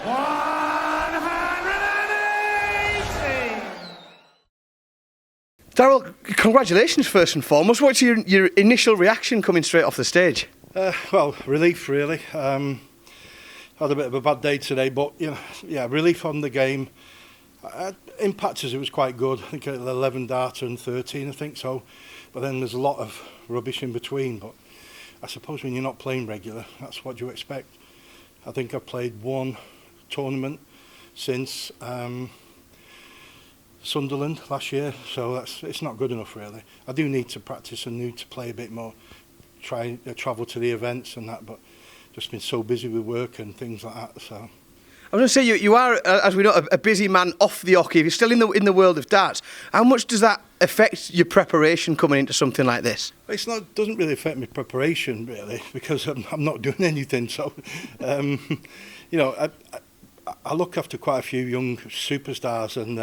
180! Darryl, congratulations first and foremost. What's your initial reaction coming straight off the stage? Well, relief really. Had a bit of a bad day today, but relief on the game. In patches it was quite good. I think 11 data and 13, I think so. But then there's a lot of rubbish in between. But I suppose when you're not playing regular, that's what you expect. I think I've played one tournament since Sunderland last year, so it's not good enough really. I do need to practice and need to play a bit more, travel to the events and that, but just been so busy with work and things like that. So I was going to say you are, as we know, a busy man off the oche. If you're still in the world of darts, how much does that affect your preparation coming into something like this? Doesn't really affect my preparation really, because I'm not doing anything. So I look after quite a few young superstars, and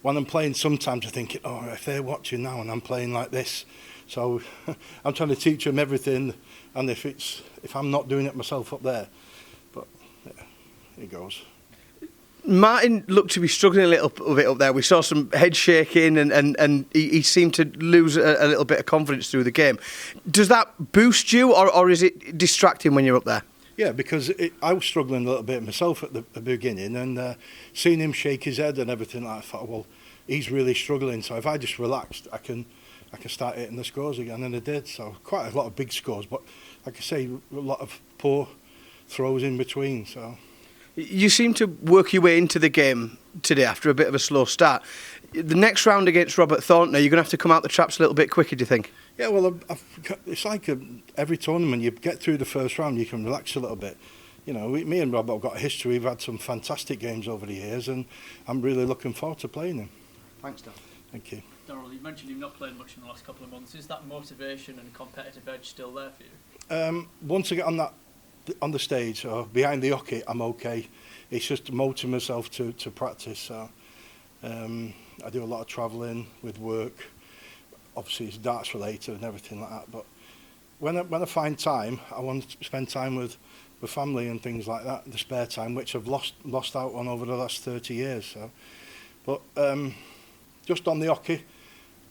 when I'm playing, sometimes I think, oh, if they're watching now and I'm playing like this, so I'm trying to teach them everything. And if I'm not doing it myself up there, but yeah, it goes. Martin looked to be struggling a little bit up there. We saw some head shaking and he seemed to lose a little bit of confidence through the game. Does that boost you or is it distracting when you're up there? Yeah, because I was struggling a little bit myself at the beginning, and seeing him shake his head and everything, I thought, well, he's really struggling. So if I just relaxed, I can start hitting the scores again, and I did. So quite a lot of big scores, but like I say, a lot of poor throws in between. So you seem to work your way into the game today after a bit of a slow start. The next round against Robert Thornton, you're going to have to come out the traps a little bit quicker, do you think? Yeah, well, it's like every tournament, you get through the first round, you can relax a little bit. You know, me and Rob have got a history. We've had some fantastic games over the years, and I'm really looking forward to playing him. Thanks, Dan. Thank you. Darryl, you mentioned you've not played much in the last couple of months. Is that motivation and competitive edge still there for you? Once I get on the stage or behind the oche, I'm okay. It's just motivating myself to practice. So I do a lot of travelling with work. Obviously, it's darts related and everything like that. But when I find time, I want to spend time with family and things like that. The spare time, which I've lost out on over the last 30 years. So, but just on the oche,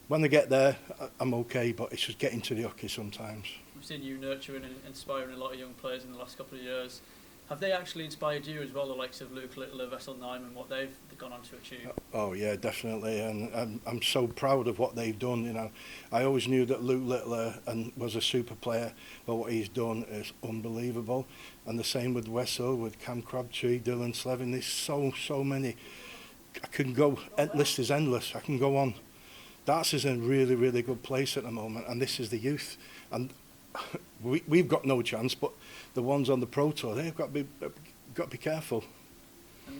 when I get there, I'm okay. But it's just getting to the oche sometimes. We've seen you nurturing and inspiring a lot of young players in the last couple of years. Have they actually inspired you as well, the likes of Luke Littler, Vessel Nyman, what they've gone on to achieve? Oh yeah, definitely, and I'm so proud of what they've done. You know, I always knew that Luke Littler was a super player, but what he's done is unbelievable. And the same with Wessel, with Cam Crabtree, Dylan Slevin. There's so many. I can go. List is endless. I can go on. Darts is in a really, really good place at the moment, and this is the youth. And we've got no chance, but the ones on the Pro Tour, they've got to be careful.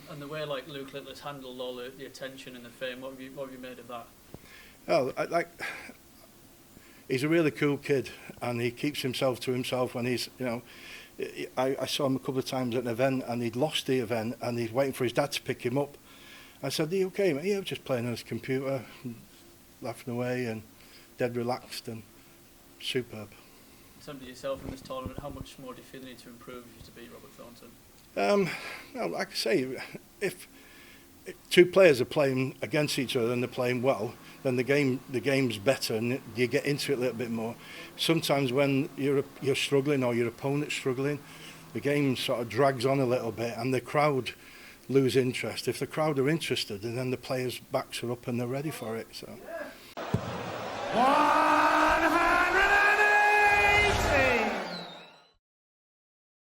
And the way like Luke Littler's handled all the attention and the fame, what have you made of that? Oh, he's a really cool kid, and he keeps himself to himself when he's, you know. I saw him a couple of times at an event, and he'd lost the event, and he's waiting for his dad to pick him up. I said, "Are you okay, mate?" "Yeah, I'm just playing on his computer, laughing away, and dead relaxed and superb." In terms of yourself in this tournament, how much more do you feel you need to improve if you're to beat Robert Thornton? Well, like I say, if two players are playing against each other and they're playing well, then the game's better and you get into it a little bit more. Sometimes when you're struggling or your opponent's struggling, the game sort of drags on a little bit and the crowd lose interest. If the crowd are interested, and then the players' backs are up and they're ready for it. So.